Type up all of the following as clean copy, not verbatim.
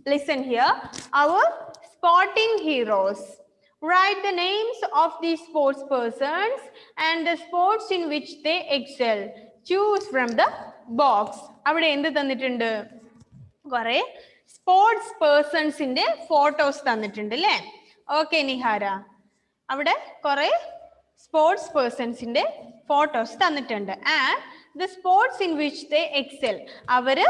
Listen here. Our sporting heroes. Write the names of these sports persons and the sports in which they excel. Choose from the box. അവിടെ എന്ത് തന്നിട്ടുണ്ട്? കുറെ sports പേഴ്സൺസിന്റെ photos തന്നിട്ടുണ്ട് അല്ലേ? Okay Nihara, അവിടെ കുറെ sports പേഴ്സൺസിന്റെ photos തന്നിട്ടുണ്ട്. And the sports in which they excel, അവര്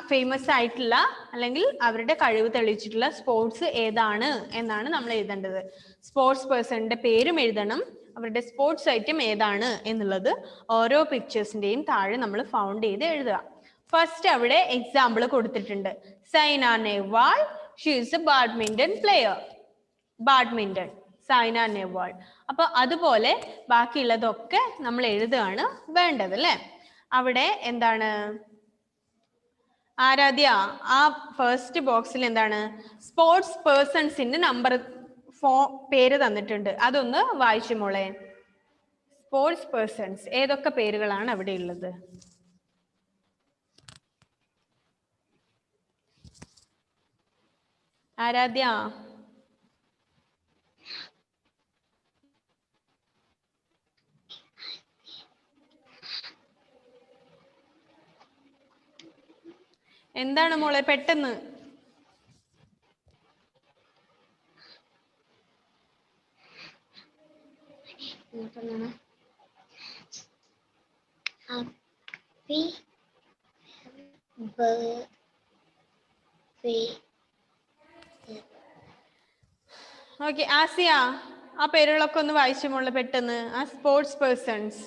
ഫേമസ് ആയിട്ടുള്ള അല്ലെങ്കിൽ അവരുടെ കഴിവ് തെളിയിച്ചിട്ടുള്ള സ്പോർട്സ് ഏതാണ് എന്നാണ് നമ്മൾ എഴുതേണ്ടത്. സ്പോർട്സ് പേഴ്സണിന്റെ പേരും എഴുതണം, അവരുടെ സ്പോർട്സ് ഐറ്റം ഏതാണ് എന്നുള്ളത് ഓരോ പിക്ചേഴ്സിന്റെയും താഴെ നമ്മൾ ഫൗണ്ട് ചെയ്ത് എഴുതുക. ഫസ്റ്റ് അവിടെ എക്സാമ്പിൾ കൊടുത്തിട്ടുണ്ട്. Saina Nehwal, she is A badminton player. Badminton, Saina Nehwal. അപ്പൊ അതുപോലെ ബാക്കിയുള്ളതൊക്കെ നമ്മൾ എഴുതുകയാണ് വേണ്ടത് അല്ലെ? അവിടെ എന്താണ് ആരാധ്യ, ആ ഫസ്റ്റ് ബോക്സിൽ എന്താണ് സ്പോർട്സ് പേഴ്സൺസിന്റെ നമ്പർ പേര് തന്നിട്ടുണ്ട്, അതൊന്ന് വായിച്ചു മോളെ. സ്പോർട്സ് പേഴ്സൺസ് ഏതൊക്കെ പേരുകളാണ് അവിടെ ഉള്ളത്? ആരാധ്യ, എന്താണ് മോളെ പെട്ടെന്ന്? ഓക്കെ ആസിയ, ആ പേരുകളൊക്കെ ഒന്ന് വായിച്ചു മോളെ പെട്ടെന്ന്, ആ സ്പോർട്സ് പേഴ്സൺസ്.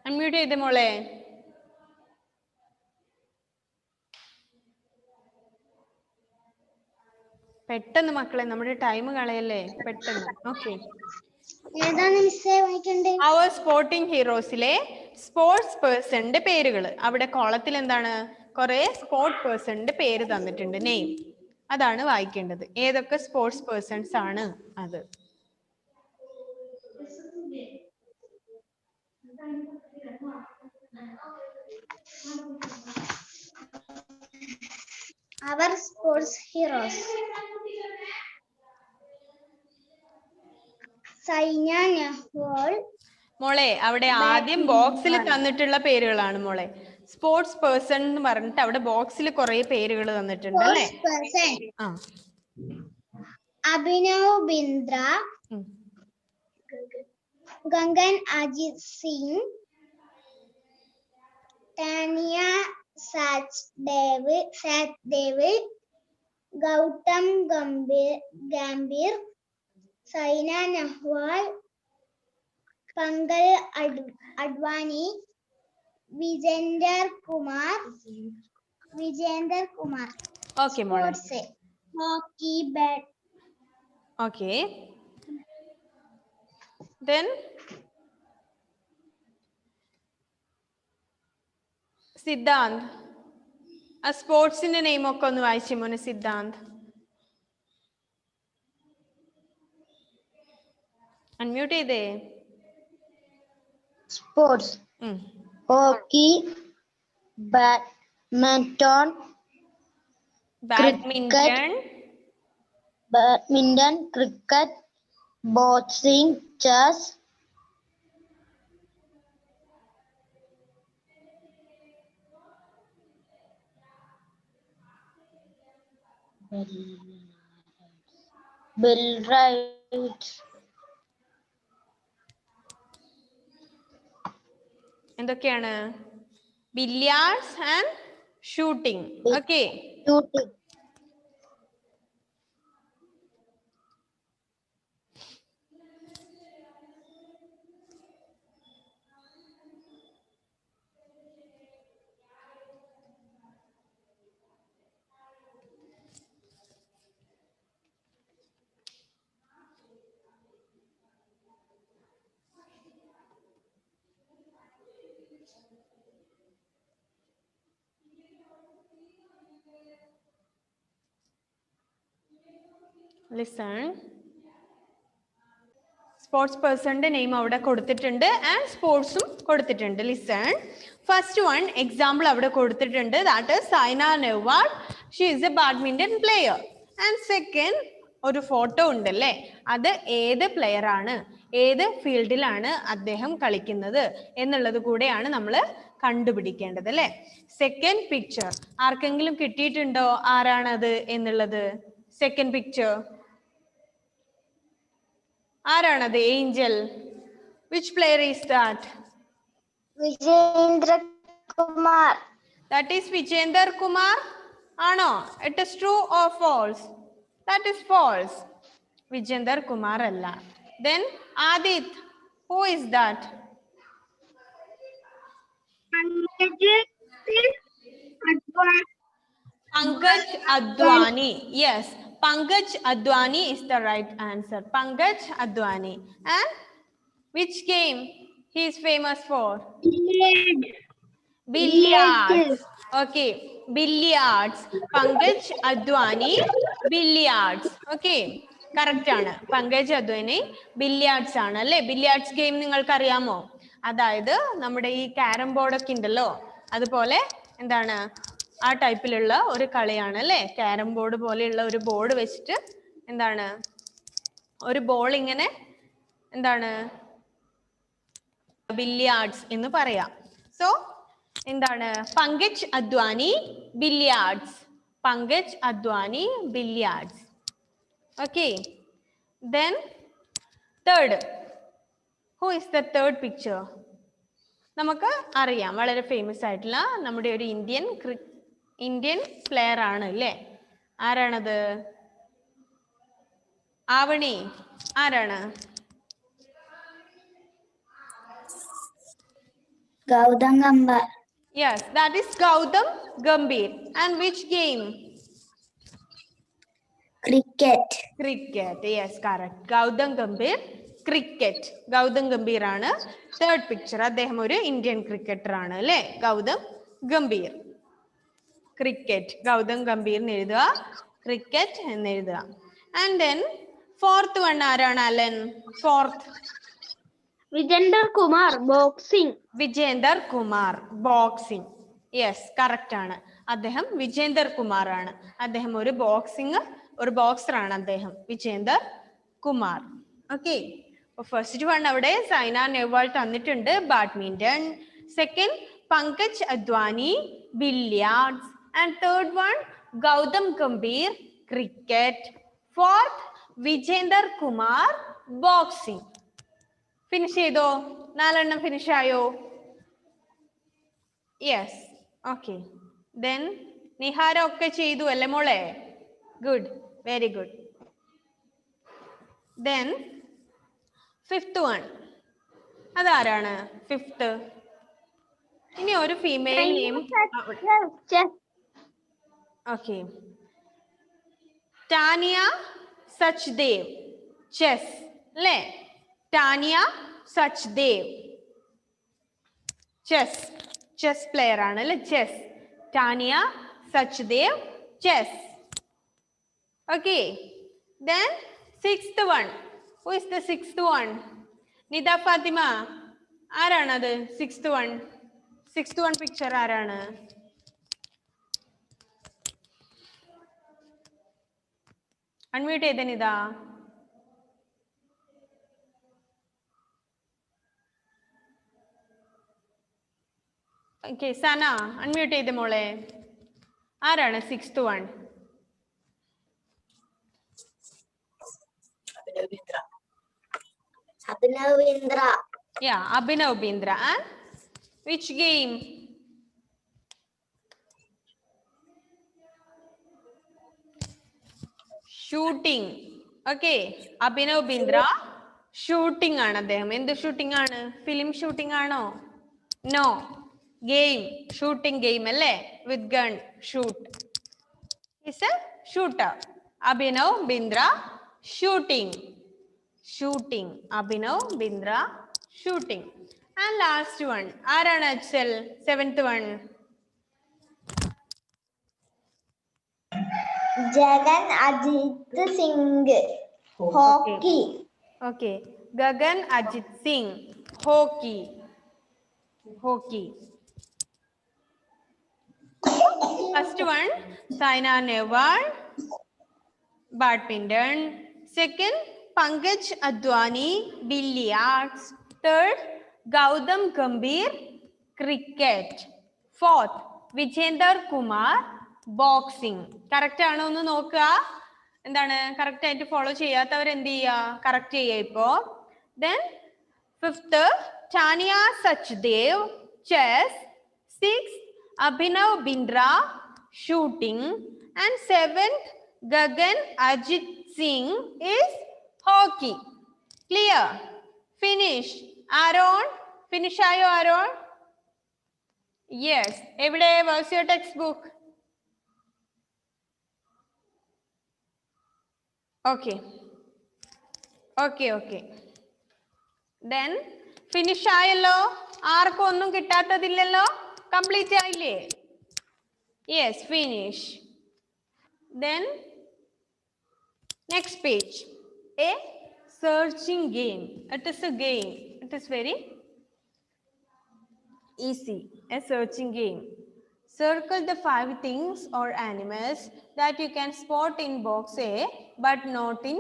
അൺമ്യൂട്ട് ചെയ്ത് മോളെ. പെട്ടെന്ന് മക്കളെ, നമ്മുടെ ടൈം കളയല്ലേ, പെട്ടെന്ന്. ഓക്കെ, അവർ സ്പോർട്ടിംഗ് ഹീറോസിലെ സ്പോർട്സ് പേഴ്സണിന്റെ പേരുകൾ അവിടെ കോളത്തിൽ എന്താണ് കുറെ സ്പോർട്സ് പേഴ്സണിന്റെ പേര് തന്നിട്ടുണ്ട്, നെയിം. അതാണ് വായിക്കേണ്ടത്. ഏതൊക്കെ സ്പോർട്സ് പേഴ്സൺസ് ആണ് അത്? Our sports heroes. Saina Nehwal. മോളെ അവിടെ ആദ്യം ബോക്സിൽ തന്നിട്ടുള്ള പേരുകളാണ് മോളെ. സ്പോർട്സ് പേഴ്സൺ എന്ന് പറഞ്ഞിട്ട് അവിടെ ബോക്സിൽ കുറെ പേരുകൾ തന്നിട്ടുണ്ട് അല്ലേ? ആ, അഭിനവ് ബിന്ദ്ര, ഗംഗൻ അജിത് സിംഗ്, ടാനിയ സാച്ദേവ്, ഗൗതം ഗംഭീർ, സൈന നെഹ്വാൾ, പങ്കൽ അഡ്വാനി, വിജേന്ദർ കുമാർ. ഓക്കെ മോളെ. Hockey, bat. Okay, then Siddhant, ആ സ്പോർട്സിന്റെ നെയിം ഒക്കെ ഒന്ന് വായിച്ചു മോനെ സിദ്ധാന്ത്. അൺമ്യൂട്ട് ചെയ്തേ. Sports hockey, badminton, cricket, boxing, chess, billiards. എന്തൊക്കെയാണ്? Billiards and shooting. Okay, Listen. Sports പേഴ്സണിന്റെ നെയിം അവിടെ കൊടുത്തിട്ടുണ്ട് ആൻഡ് സ്പോർട്സും കൊടുത്തിട്ടുണ്ട്. ലിസൺ. ഫസ്റ്റ് വൺ എക്സാമ്പിൾ അവിടെ കൊടുത്തിട്ടുണ്ട്. That is Saina Nehwal. She is A badminton player. And second ഒരു ഫോട്ടോ ഉണ്ടല്ലേ, അത് ഏത് പ്ലെയർ ആണ്, ഏത് ഫീൽഡിലാണ് അദ്ദേഹം കളിക്കുന്നത് എന്നുള്ളത് കൂടെയാണ് നമ്മൾ കണ്ടുപിടിക്കേണ്ടത് അല്ലേ. സെക്കൻഡ് പിക്ചർ ആർക്കെങ്കിലും കിട്ടിയിട്ടുണ്ടോ ആരാണത് എന്നുള്ളത്? സെക്കൻഡ് പിക്ചർ ആരാണത്? Angel. Which player is that? Vijender Kumar. That is Vijender Kumar. ആണോ? It is true or false? That is false. Vijender Kumar അല്ല. Then Adit. Who is that? Pankaj Advani. Yes. Pankaj Advani is the right answer. Pankaj Advani. And which game he is famous for? Billiards. Okay. Billiards. Pankaj Advani. Billiards. Okay. Correct ആണ്. Pankaj Advani billiards ആണ് അല്ലേ. Billiards game നിങ്ങൾക്ക് അറിയാമോ? അതായത് നമ്മുടെ ഈ carrom ബോർഡൊക്കെ ഉണ്ടല്ലോ, അതുപോലെ എന്താണ് ആ ടൈപ്പിലുള്ള ഒരു കളിയാണ് അല്ലേ. ക്യാരം ബോർഡ് പോലെയുള്ള ഒരു ബോർഡ് വെച്ചിട്ട് എന്താണ് ഒരു ബോൾ ഇങ്ങനെ എന്താണ് ബില്ലിയാർഡ്സ് എന്ന് പറയാം. സോ എന്താണ് Pankaj Advani billiards. Pankaj Advani billiards. Okay. Then third. Who is the third picture? നമുക്ക് അറിയാം വളരെ ഫേമസ് ആയിട്ടുള്ള നമ്മുടെ ഒരു ഇന്ത്യൻ പ്ലെയർ ആണ് അല്ലേ. ആരാണത്? ആവണി. ആരാണ്? Gautam Gambhir. Yes, that is Gautam Gambhir. And which game? Cricket. Cricket. Yes, correct. Gautam Gambhir. Cricket. Gautam Gambhir ആണ് തേർഡ് പിക്ചർ. അദ്ദേഹം ഒരു ഇന്ത്യൻ ക്രിക്കറ്റർ ആണ് അല്ലേ. ഗൗതം ഗംഭീർ. ക്രിക്കറ്റ്. ഗൗതം ഗംഭീർ എന്ന് എഴുതുക, ക്രിക്കറ്റ് എന്ന് എഴുതുക. ആൻഡ് ദെൻ ഫോർത്ത് വൺ ആരാണ് Alan? Fourth Vijender Kumar boxing. Vijender Kumar boxing. Yes, correct ആണ്. അദ്ദേഹം വിജേന്ദർ കുമാർ ആണ്. അദ്ദേഹം ഒരു ബോക്സർ ആണ് അദ്ദേഹം, Vijender Kumar. Okay. First one അവിടെ സൈന നെഹ്വാൾ തന്നിട്ടുണ്ട്, badminton. Second Pankaj Advani billiards. And third one Gautam Gambhir cricket. Fourth Vijender Kumar boxing. Finish ചെയ്തോ? 4 എണ്ണം ഫിനിഷ് ആയോ? യെസ്. ഓക്കെ. ദെൻ നിഹാര ഒക്കെ ചെയ്തു അല്ലേ മോളെ? Good, very good. Then fifth one അതാരാണ്? ഫിഫ്ത്ത്. ഇനി ഒരു female name. Okay. Tania Sachdev. Chess അല്ലേ. ടാനിയ സച്ദേവ് ചെസ് പ്ലെയർ ആണ് അല്ലെ. Chess. Tania Sachdev chess. Okay. Then sixth one. Who is the sixth one? Nida Fathima. ആരാണത്? സിക്സ്ത് വൺ പിക്ചർ ആരാണ്? അൺമ്യൂട്ട് ചെയ്ത നിദ. ഓക്കെ. സന അൺമ്യൂട്ട് ചെയ്ത മോളെ. ആരാണ് sixth one? Abhinav Bindra. Yeah, Abhinav Bindra. And which game? Shooting. Okay. Abhinav Bindra shooting ആണ് അദ്ദേഹം. എന്ത് ഷൂട്ടിംഗ് ആണ്? ഫിലിം ഷൂട്ടിംഗ് ആണോ? നോ. ഗെയിം. ഷൂട്ടിംഗ് ഗെയിം അല്ലേ. With gun shoot. Is a shooter. Abhinav Bindra shooting. Abhinav Bindra shooting. And last one ആരാണ്? അച്ഛൽ. Seventh one Jagan Ajit Singh. Hockey. Okay. Gagan Ajit Singh. Hockey. Hockey. First one, Saina Nehwal. Badminton. Second, Pankaj Advani. Billiards. Third, Gautam Gambhir. Cricket. Fourth, Vijender Kumar. Boxing. Correct ആണോ ഒന്ന് നോക്കുക. എന്താണ് correct ആയിട്ട് follow ചെയ്യാത്തവർ എന്ത് ചെയ്യുക, correct ചെയ്യുക ഇപ്പോ. Then fifth, Tanya Sachdev. Chess. Sixth, Abhinav Bindra. Shooting. And seventh, Gagan Ajit Singh is hockey. Clear? Finish. Aaron? Finish ayo Aaron? Yes. Everyday, what's your textbook? Okay. Okay, okay. Then finish ആയല്ലോ. ആർക്കും ഒന്നും കിട്ടാത്തതില്ലല്ലോ. Complete ആയില്ലേ? Yes, finish. Then next page. A searching game. It is a game. It is very easy. A searching game. Circle the 5 things or animals that you can spot in box A but not in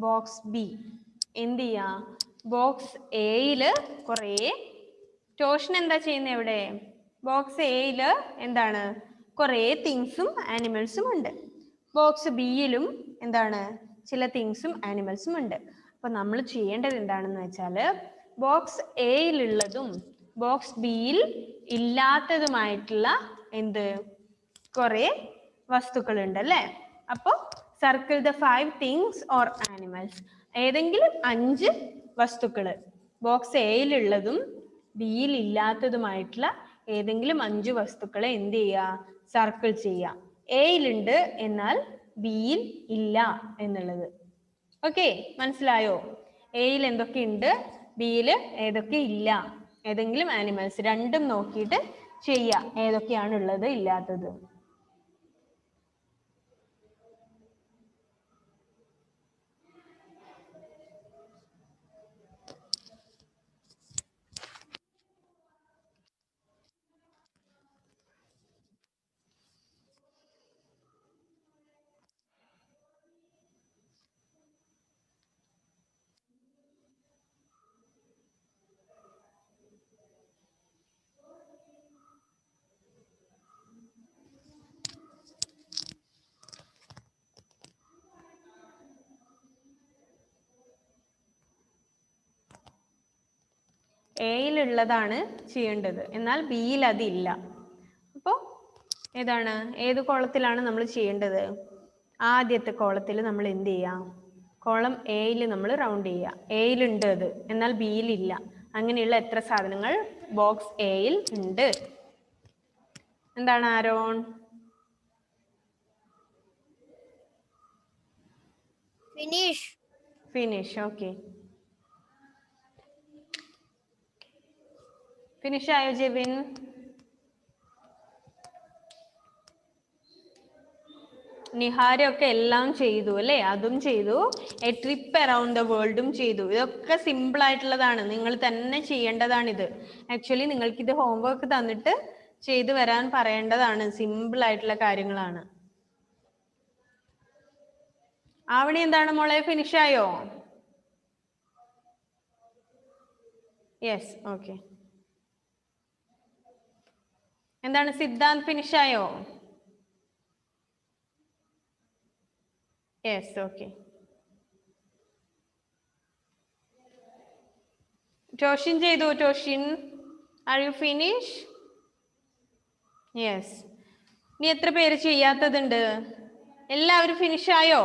box B. എന്ത് ചെയ്യാ, box എയില് കുറേ ടോഷൻ എന്താ ചെയ്യുന്നത്, ഇവിടെ box എയില് എന്താണ് കുറേ തിങ്സും ആനിമൽസും ഉണ്ട്. Box ബിയിലും എന്താണ് ചില തിങ്സും ആനിമൽസും ഉണ്ട്. അപ്പൊ നമ്മൾ ചെയ്യേണ്ടത് എന്താണെന്ന് വെച്ചാല് ബോക്സ് എയിലുള്ളതും ബോക്സ് ബിയിൽ ഇല്ലാത്തതുമായിട്ടുള്ള എന്ത് കുറെ വസ്തുക്കളുണ്ട് അല്ലേ. അപ്പോൾ circle the 5 things or animals. ഏതെങ്കിലും 5 വസ്തുക്കള് ബോക്സ് എയിലുള്ളതും ബിയിൽ ഇല്ലാത്തതുമായിട്ടുള്ള ഏതെങ്കിലും 5 വസ്തുക്കളെ എന്ത് ചെയ്യുക, സർക്കിൾ ചെയ്യുക. എയിലുണ്ട് എന്നാൽ ബിയിൽ ഇല്ല എന്നുള്ളത്. ഓക്കെ, മനസ്സിലായോ? എയിൽ എന്തൊക്കെ ഉണ്ട്, ബിയിൽ ഏതൊക്കെ ഇല്ല. ഏതെങ്കിലും ആനിമൽസ് രണ്ടും നോക്കിയിട്ട് ചെയ്യാം ഏതൊക്കെയാണ് ഉള്ളത് ഇല്ലാത്തത്. എയിലുള്ളതാണ് ചെയ്യേണ്ടത്, എന്നാൽ ബിയിൽ അതില്ല. അപ്പോൾ ഏതാണ്, ഏത് കോളത്തിലാണ് നമ്മൾ ചെയ്യേണ്ടത്? ആദ്യത്തെ കോളത്തിൽ നമ്മൾ എന്ത് ചെയ്യാം, കോളം എയിൽ നമ്മൾ റൗണ്ട് ചെയ്യുക. എയിലുണ്ട് അത്, എന്നാൽ ബിയിൽ ഇല്ല. അങ്ങനെയുള്ള എത്ര സാധനങ്ങൾ ബോക്സ് എയിൽ ഉണ്ട്? എന്താണ് Aaron? Finish. Finish. Okay, finish ആയോ ജെവിൻ? നിഹാരൊക്കെ എല്ലാം ചെയ്തു അല്ലേ, അതും ചെയ്തു. എ ട്രിപ്പ് അറൗണ്ട് ദ വേൾഡും ചെയ്തു. ഇതൊക്കെ സിമ്പിൾ ആയിട്ടുള്ളതാണ്, നിങ്ങൾ തന്നെ ചെയ്യേണ്ടതാണിത്. ആക്ച്വലി നിങ്ങൾക്ക് ഇത് ഹോംവർക്ക് തന്നിട്ട് ചെയ്തു വരാൻ പറയേണ്ടതാണ്. സിമ്പിൾ ആയിട്ടുള്ള കാര്യങ്ങളാണ്. ആവണി എന്താണ് മോളെ, ഫിനിഷ് ആയോ? Yes, okay. എന്താണ് സിദ്ധാന്ത്, ഫിനിഷ് ആയോ? Yes, okay. ടോഷിൻ ചെയ്തു. Toshin, are you finish? Yes. ഇനി എത്ര പേര് ചെയ്യാത്തതുണ്ട്? എല്ലാവരും ഫിനിഷ് ആയോ?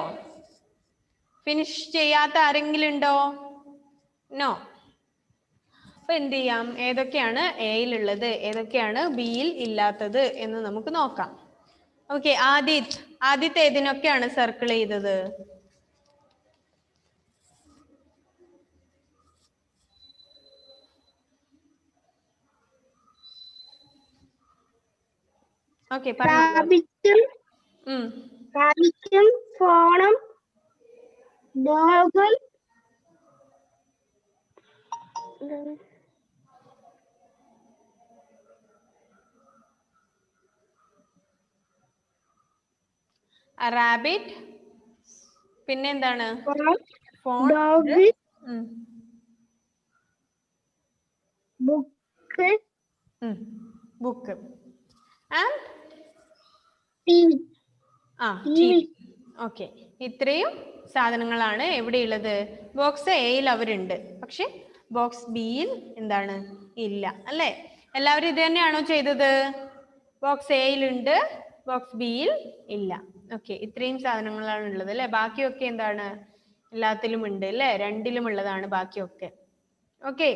ഫിനിഷ് ചെയ്യാത്ത ആരെങ്കിലും ഉണ്ടോ? നോ. അപ്പൊ എന്ത് ചെയ്യാം, ഏതൊക്കെയാണ് എയിലുള്ളത് ഏതൊക്കെയാണ് ബിയിൽ ഇല്ലാത്തത് എന്ന് നമുക്ക് നോക്കാം. ഓക്കെ, ആദിത്യ ഏതിനൊക്കെയാണ് സർക്കിൾ ചെയ്തത്? ഓക്കെ, പറഞ്ഞു. റാബിറ്റും ഫോണും ഡോഗും റാബിറ്റ് പിന്നെ എന്താണ് phone dog book book and TV okay ഇത്രയും സാധനങ്ങളാണ് എവിടെയുള്ളത് ബോക്സ് എയിൽ അവരുണ്ട് പക്ഷെ ബോക്സ് ബിയിൽ എന്താണ് ഇല്ല അല്ലേ എല്ലാവരും ഇത് തന്നെയാണോ ചെയ്തത് ബോക്സ് എയിലുണ്ട് ബോക്സ് ബിയിൽ ഇല്ല ഓക്കെ ഇത്രയും സാധനങ്ങളാണ് ഉള്ളത് അല്ലെ ബാക്കിയൊക്കെ എന്താണ് എല്ലാത്തിലും ഉണ്ട് അല്ലെ രണ്ടിലും ഉള്ളതാണ് ബാക്കിയൊക്കെ okay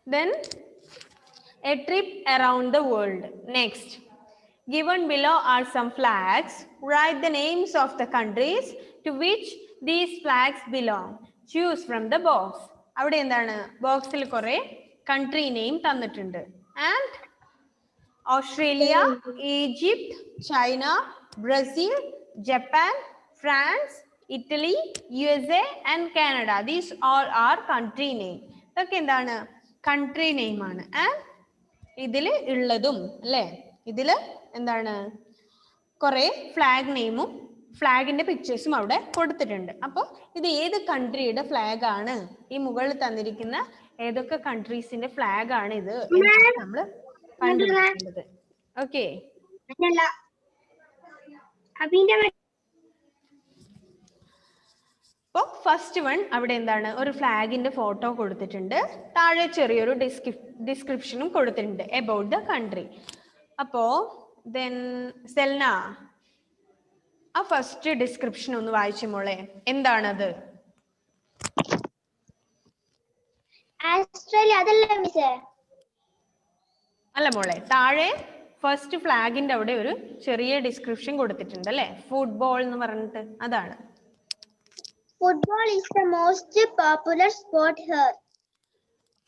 then a trip around the world next given below are some flags write the names of the countries to which these flags belong choose from the box അവിടെ എന്താണ് ബോക്സിൽ കുറെ കൺട്രി നെയിം തന്നിട്ടുണ്ട് and Australia Egypt China Brazil Japan France Italy USA and Canada these all are country name ഇതൊക്കെ എന്താണ് country name ആണ് and ഇതിൽ ഉള്ളതും അല്ലേ ഇതിൽ എന്താണ് കുറെ ഫ്ലാഗ് നെയിമും ഫ്ലാഗിന്റെ പിക്ചേഴ്സും അവിടെ കൊടുത്തിട്ടുണ്ട് അപ്പോൾ ഇത് ഏത് കൺട്രിയുടെ ഫ്ലാഗ് ആണ് ഈ മുകളിൽ തന്നിരിക്കുന്ന ഏതൊക്കെ കൺട്രീസിന്റെ ഫ്ലാഗ് ആണ് ഇത് നമ്മൾ കണ്ടുപിടിക്കേണ്ടത് ഓക്കെ അപ്പോൾ ഫസ്റ്റ് വൺ അവിടെ എന്താണ് ഒരു ഫ്ലാഗിന്റെ ഫോട്ടോ കൊടുത്തിട്ടുണ്ട് താഴെ ചെറിയൊരു ഡിസ്ക്രിപ്ഷനും കൊടുത്തിട്ടുണ്ട് അബൌട്ട് ദ കൺട്രി അപ്പോ ദെൻ സെൽന ആ ഫസ്റ്റ് ഡിസ്ക്രിപ്ഷൻ ഒന്ന് വായിച്ചു മോളെ എന്താണത് ഓസ്ട്രേലിയ അതല്ലേ മിസ്സേ അല്ല മോളെ താഴെ ഫസ്റ്റ് ഫ്ലാഗിന്റെ അവിടെ ഒരു ചെറിയ ഡിസ്ക്രിപ്ഷൻ കൊടുത്തിട്ടുണ്ട് അല്ലേ ഫുട്ബോൾ എന്ന് പറഞ്ഞിട്ട് അതാണ് Football is the most popular sport here.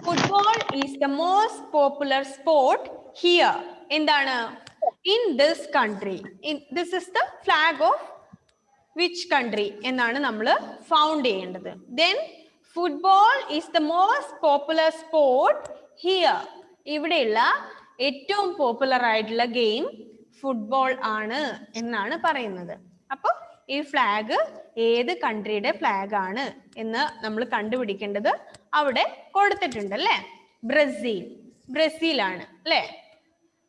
Football is the most popular sport here. എന്താണ് in this country. This is the flag of which country എന്നാണ് നമ്മൾ ഫൗണ്ട് ചെയ്യേണ്ടത്. Then football is the most popular sport here. ഇവിടെയുള്ള ഏറ്റവും popular ആയിട്ടുള്ള game football ആണ് എന്നാണ് പറയുന്നത്. അപ്പോൾ ഈ ഫ്ലാഗ് ഏത് കൺട്രിയുടെ ഫ്ലാഗ് ആണ് എന്ന് നമ്മൾ കണ്ടുപിടിക്കേണ്ടത് അവിടെ കൊടുത്തിട്ടുണ്ട് അല്ലേ ബ്രസീൽ ആണ് അല്ലേ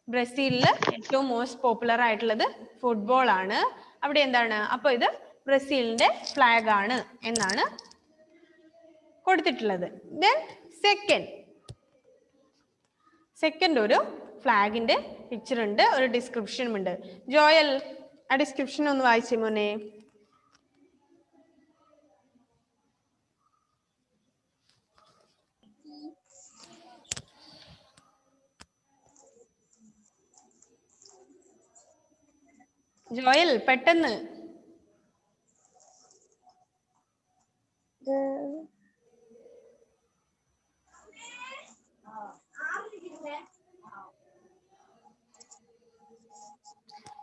ബ്രസീലില് ഏറ്റവും മോസ്റ്റ് പോപ്പുലർ ആയിട്ടുള്ളത് ഫുട്ബോൾ ആണ് അവിടെ എന്താണ് അപ്പൊ ഇത് ബ്രസീലിന്റെ ഫ്ലാഗ് ആണ് എന്നാണ് കൊടുത്തിട്ടുള്ളത് ദെൻ സെക്കൻഡ് ഒരു ഫ്ലാഗിന്റെ പിക്ചർ ഉണ്ട് ഒരു ഡിസ്ക്രിപ്ഷനും ഉണ്ട് ജോയൽ ആ ഡിസ്ക്രിപ്ഷൻ ഒന്ന് വായിച്ചേ മോനെ ജോയൽ പെട്ടെന്ന്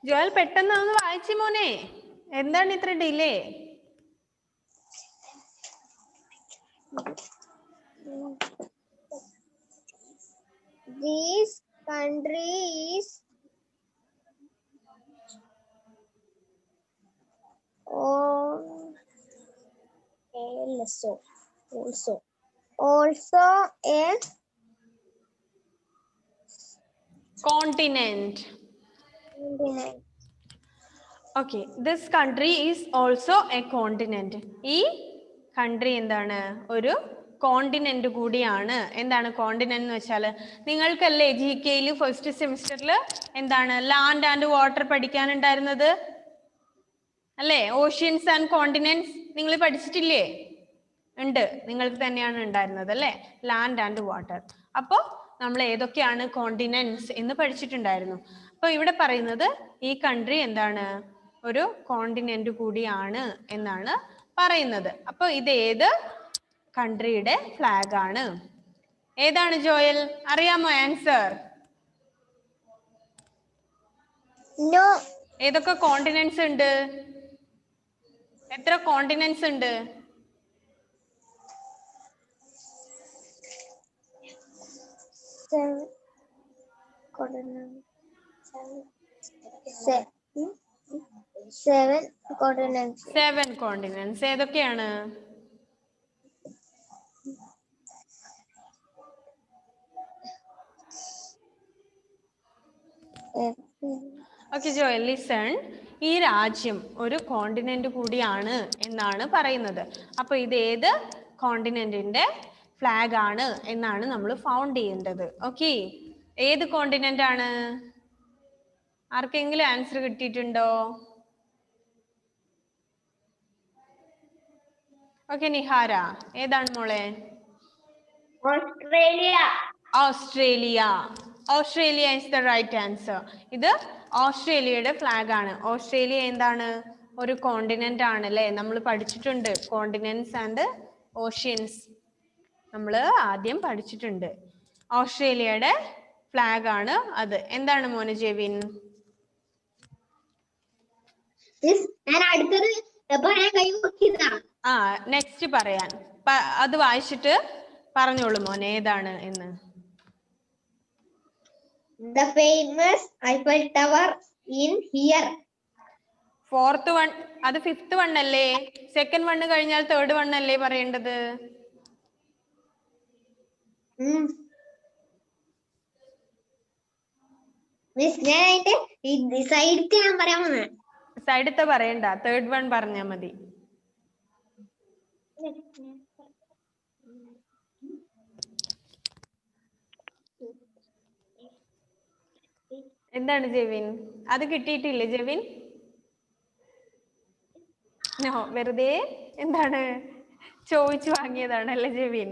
ജോയൽ പെട്ടെന്ന് ഒന്ന് വായിച്ചു മോനെ എന്താണ് ഇത്ര delay This country is also a continent. Okay, this country is also a continent. ഈ കൺട്രി എന്താണ് ഒരു കോണ്ടിനെന്റ് കൂടിയാണ് എന്താണ് കോണ്ടിനെന്റ് എന്ന് വെച്ചാൽ നിങ്ങൾക്കല്ലേ GK ഫസ്റ്റ് സെമിസ്റ്ററിൽ എന്താണ് ലാൻഡ് ആൻഡ് വാട്ടർ പഠിക്കാനുണ്ടായിരുന്നത് അല്ലേ ഓഷ്യൻസ് ആൻഡ് കോണ്ടിനെന്റ്സ് നിങ്ങൾ പഠിച്ചിട്ടില്ലേ ഉണ്ട് നിങ്ങൾക്ക് തന്നെയാണ് ഉണ്ടായിരുന്നത് അല്ലേ ലാൻഡ് ആൻഡ് വാട്ടർ അപ്പോൾ നമ്മൾ ഏതൊക്കെയാണ് കോണ്ടിനെന്റ്സ് എന്ന് പഠിച്ചിട്ടുണ്ടായിരുന്നു അപ്പോൾ ഇവിടെ പറയുന്നത് ഈ കൺട്രി എന്താണ് ഒരു കോണ്ടിനെന്റ് കൂടിയാണ് എന്നാണ് പറയുന്നത് അപ്പോൾ ഇത് ഏത് കൺട്രിയുടെ ഫ്ലാഗ് ആണ് ഏതാണ് ജോയൽ അറിയാമോ ആൻസർ No. ഏതൊക്കെ കോണ്ടിനെന്റ്സ് ഉണ്ട്? എത്ര കോണ്ടിനെന്റ്സ് ഉണ്ട്? 7 continents. 7 കോണ്ടിനെന്റ്സ്. ഏതൊക്കെയാണ്? Okay Joel, listen. ഈ രാജ്യം ഒരു കോണ്ടിനെന്റ് കൂടിയാണ് എന്നാണ് പറയുന്നത്. അപ്പൊ ഇത് ഏത് കോണ്ടിനെന്റിന്റെ ഫ്ലാഗ് ആണ് എന്നാണ് നമ്മൾ ഫൗണ്ട് ചെയ്യേണ്ടത്. ഓക്കെ, ഏത് കോണ്ടിനെന്റ് ആണ്? ആർക്കെങ്കിലും ആൻസർ കിട്ടിയിട്ടുണ്ടോ? ഓക്കെ നിഹാര, ഏതാണ് മോളെ? Australia. Australia. Australia is the right answer. ഇത് ഓസ്ട്രേലിയയുടെ ഫ്ലാഗ് ആണ്. ഓസ്ട്രേലിയ എന്താണ്? ഒരു കോണ്ടിനെന്റ് ആണ് അല്ലേ? നമ്മൾ പഠിച്ചിട്ടുണ്ട് കോണ്ടിനെന്റ്സ് ആൻഡ് ഓഷ്യൻസ്. നമ്മൾ ആദ്യം പഠിച്ചിട്ടുണ്ട്. ഓസ്ട്രേലിയയുടെ ഫ്ലാഗ് ആണ് അത്. എന്താണ് മോനെ ജെവിൻ? ആ, നെക്സ്റ്റ് പറയാൻ. അത് വായിച്ചിട്ട് പറഞ്ഞോളൂ മോനെ ഏതാണ് എന്ന്. The famous Eiffel Tower in here. Fourth one, അത് ഫിഫ്ത്ത് വൺ അല്ലേ? സെക്കൻഡ് വൺ കഴിഞ്ഞാൽ തേർഡ് വൺ അല്ലേ പറയേണ്ടത്? സൈഡത്തെ പറയണ്ട, തേർഡ് വൺ പറഞ്ഞാ മതി. എന്താണ് ജെവിൻ? അത് കിട്ടിയിട്ടില്ലേ ജെവിൻ? നോ, വെറുതെ എന്താണ് ചോദിച്ചു വാങ്ങിയതാണല്ലേ ജെവിൻ?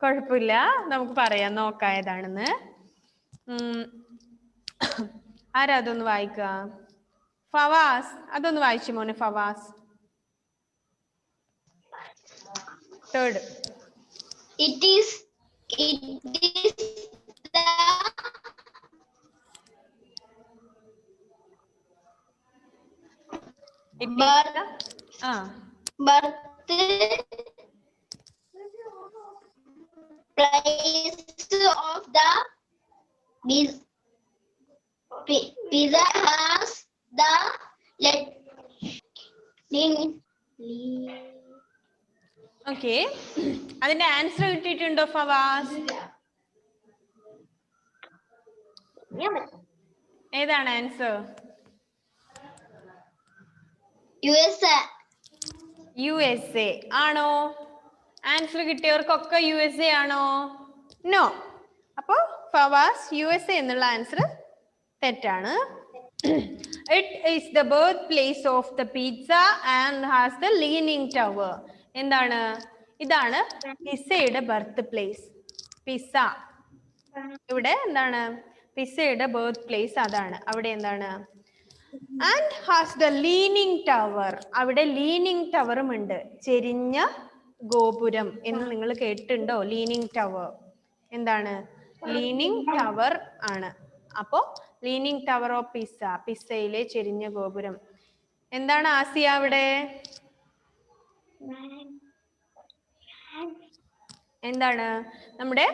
കുഴപ്പമില്ല, നമുക്ക് പറയാം, നോക്കാം ഏതാണെന്ന്. ആരാ അതൊന്ന് വായിക്കുക? ഫവാസ്, അതൊന്ന് വായിച്ചു മോനെ Fawaz. Third. It is the birthplace of the pizza has the okay, അതിന്റെ ആൻസർ കിട്ടിയിട്ടുണ്ടോ ഫവാസ്? ഏതാണ് ആൻസർ? USA ആണോ? ആൻസർ കിട്ടിയവർക്കൊക്കെ USA ആണോ? നോ. അപ്പോ ഫവാസ് USA എന്നുള്ള ആൻസർ തെറ്റാണ്. It is the birthplace of the pizza and has the leaning tower. എന്താണ്? ഇതാണ് പിസ്സയുടെ ബർത്ത് പ്ലേസ്. പിസ്സ ഇവിടെ എന്താണ്? പിസ്സയുടെ ബർത്ത് പ്ലേസ് അതാണ്. അവിടെ എന്താണ്? And has the leaning tower. അവിടെ ലീനിങ് ടവറും ഉണ്ട്, ചെരിഞ്ഞ ഗോപുരം എന്ന് നിങ്ങൾ കേട്ടിട്ടുണ്ടോ? ലീനിങ് ടവർ എന്താണ്? ലീനിങ് ടവർ ആണ്. അപ്പോ ലീനിങ് ടവർ ഓഫ് പിസ്സ, പിസ്സയിലെ ചെരിഞ്ഞ ഗോപുരം. എന്താണ് ആസിയ അവിടെ? എന്താണ്? നമ്മുടെ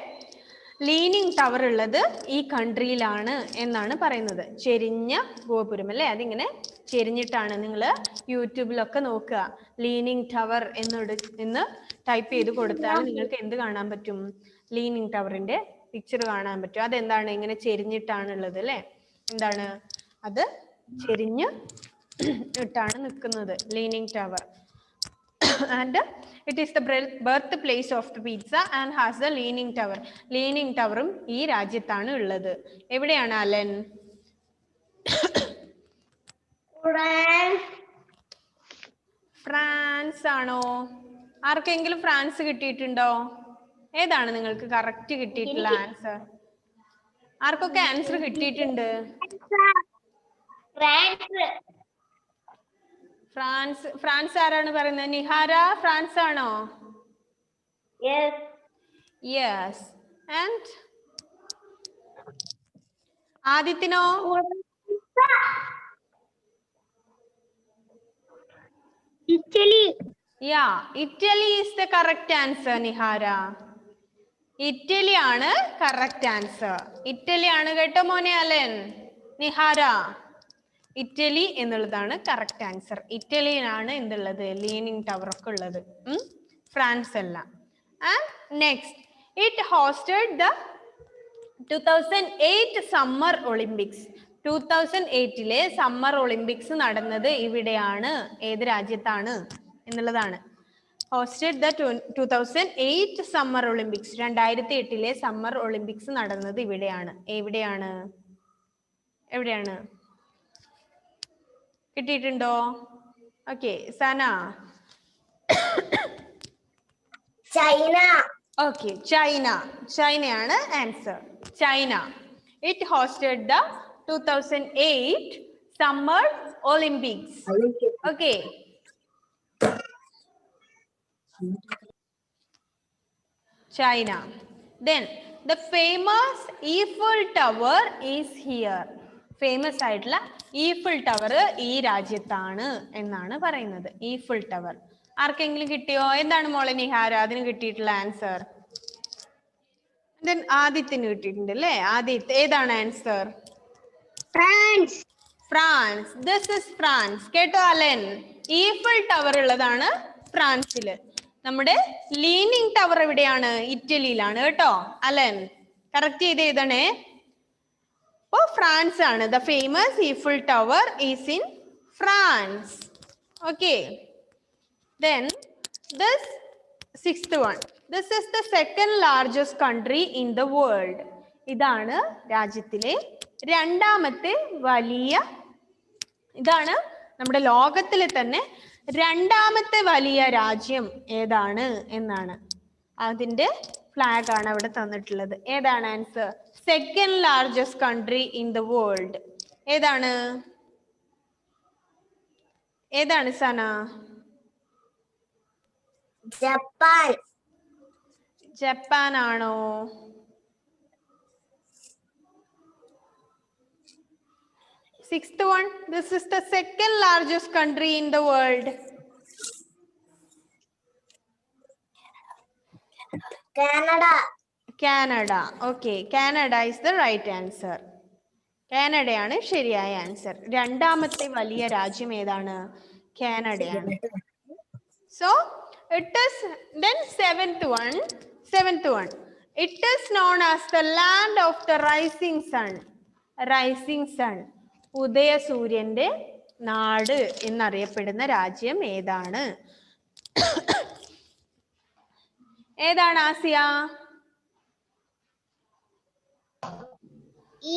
ലീനിങ് ടവർ ഉള്ളത് ഈ കൺട്രിയിലാണ് എന്നാണ് പറയുന്നത്. ചെരിഞ്ഞ ഗോപുരം അല്ലേ? അതിങ്ങനെ ചെരിഞ്ഞിട്ടാണ്. നിങ്ങൾ യൂട്യൂബിലൊക്കെ നോക്കുക, ലീനിങ് ടവർ എന്ന് ടൈപ്പ് ചെയ്ത് കൊടുത്താൽ നിങ്ങൾക്ക് എന്ത് കാണാൻ പറ്റും? ലീനിങ് ടവറിന്റെ പിക്ചർ കാണാൻ പറ്റും. അതെന്താണ്? ഇങ്ങനെ ചെരിഞ്ഞിട്ടാണ് ഉള്ളത് അല്ലേ? എന്താണ് അത്? ചെരിഞ്ഞ് ഇട്ടാണ് നിൽക്കുന്നത്, leaning tower. And it is the birthplace of the pizza and has the leaning tower. Leaning tower ഈ രാജ്യത്താണ് ഉള്ളത്. എവിടെയാണ് അലൻ? ഫ്രാൻസ് ആണോ? ആർക്കെങ്കിലും ഫ്രാൻസ് കിട്ടിയിട്ടുണ്ടോ? ഏതാണ് നിങ്ങൾക്ക് കറക്റ്റ് കിട്ടിയിട്ടുള്ള ആൻസർ? ആർക്കൊക്കെ ആൻസർ കിട്ടിയിട്ടുണ്ട്? ഫ്രാൻസ്. ഫ്രാൻസ് ആരാണ് പറയുന്നത്? നിഹാര ഫ്രാൻസ് ആണോ? യെസ്. ആൻഡ് ആദിത്യനോ? Italy. Yeah, Italy is the correct answer, Nihara. Italy ആണ് correct answer. Italy ആണ് കേട്ടോ മോനെ അലൻ. നിഹാര. ഇറ്റലി എന്നുള്ളതാണ് കറക്റ്റ് ആൻസർ. ഇറ്റലിയിലാണ് എന്തുള്ളത് ലീനിങ് ടവർ ഒക്കെ ഉള്ളത്, ഫ്രാൻസ് അല്ല. And next, it hosted the 2008 summer Olympics. 2008 summer Olympics നടന്നത് ഇവിടെയാണ്. ഏത് രാജ്യത്താണ് എന്നുള്ളതാണ്. Hosted the 2008 summer Olympics. 2008 summer Olympics നടന്നത് ഇവിടെയാണ്. എവിടെയാണ്? എവിടെയാണ്? കിട്ടിയിട്ടുണ്ടോ? Okay, Sana. China. Okay, China. ചൈനയാണ് answer. China. It hosted the 2008 summer Olympics. Okay. China. Then the famous Eiffel Tower is here. Famous ആയിട്ടുള്ള ഈഫിൾ ടവർ ഈ രാജ്യത്താണ് എന്നാണ് പറയുന്നത്. ഈഫിൾ ടവർ ആർക്കെങ്കിലും കിട്ടിയോ? എന്താണ് മോളെ നിഹാര അതിന് കിട്ടിയിട്ടുള്ള ആൻസർ? ആദിത്യന് കിട്ടിയിട്ടുണ്ട് അല്ലേ? ആദിത്യ, ഏതാണ് answer? France. France. This is France. കേട്ടോ അലൻ? ഈഫിൾ ടവർ ഉള്ളതാണ് ഫ്രാൻസില്. നമ്മുടെ ലീനിങ് ടവർ എവിടെയാണ്? ഇറ്റലിയിലാണ് കേട്ടോ അലൻ. കറക്റ്റ് ചെയ്ത് എഴുതണേ. അപ്പോ ഫ്രാൻസ് ആണ്. The famous Eiffel tower is in France. Okay. Then this sixth one. This is the second largest country in the world. ഇതാണ് രാജ്യത്തിലെ രണ്ടാമത്തെ വലിയ, ഇതാണ് നമ്മുടെ ലോകത്തിലെ തന്നെ രണ്ടാമത്തെ വലിയ രാജ്യം ഏതാണ് എന്നാണ്. അതിന്റെ ഫ്ലാഗ് ആണ് അവിടെ തന്നിട്ടുള്ളത്. ഏതാണ് answer? Second largest country in the world ഏതാണ്? ഏതാണ് സന? ജപ്പാൻ. ജപ്പാൻ ആണോ? Sixth one. This is the second largest country in the world. Canada. Canada. Okay. Canada is the right answer. കാനഡയാണ് ശരിയായ ആൻസർ. രണ്ടാമത്തെ വലിയ രാജ്യം ഏതാണ്? കാനഡയാണ്. So it is then seventh one. It is known as the land of the rising sun. Rising sun. ഉദയ സൂര്യന്റെ നാട് എന്നറിയപ്പെടുന്ന രാജ്യം ഏതാണ്? ഏതാണ് ആസിയ?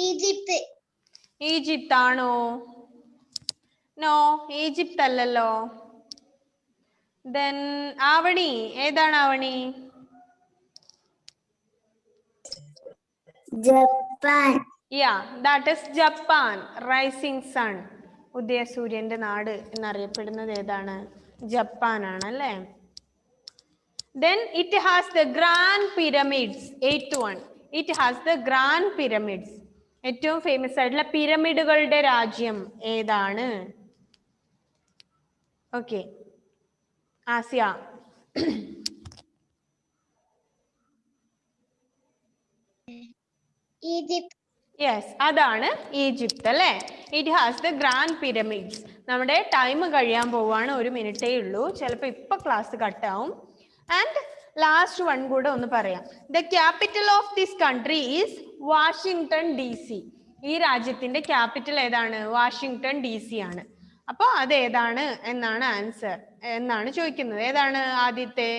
ഈജിപ്ത്. ഈജിപ്ത് ആണോ? നോ, ഈജിപ്ത് അല്ലല്ലോ. Then ആവണി, ഏതാണ് Avani? Japan. Yeah, that is Japan. Rising sun. ഉദയസൂര്യന്റെ നാട് എന്നറിയപ്പെടുന്നത് ഏതാണ്? ജപ്പാൻ ആണ് അല്ലേ? Then it has the Grand Pyramids. Eighth one. It has the Grand Pyramids. ഏറ്റവും ഫേമസ് ആയിട്ടുള്ള പിരമിഡുകളുടെ രാജ്യം ഏതാണ്? ഓക്കെ, ആസിയ. ഈജിപ്ത്. യെസ്, അതാണ് ഈജിപ്ത് അല്ലേ? It has the grand pyramids. നമ്മുടെ ടൈം കഴിയാൻ പോവാണ്, 1 മിനിറ്റേ ഉള്ളൂ. ചിലപ്പോൾ ഇപ്പൊ ക്ലാസ് കട്ടാവും. ആൻഡ് ലാസ്റ്റ് വൺ കൂടെ ഒന്ന് പറയാം. The capital of this country is Washington DC. ഈ രാജ്യത്തിന്റെ ക്യാപിറ്റൽ ഏതാണ്? വാഷിംഗ്ടൺ DC ആണ്. അപ്പോൾ അത് ഏതാണ് എന്നാണ് ആൻസർ എന്നാണ് ചോദിക്കുന്നത്. ഏതാണ് ആദ്യത്തെ?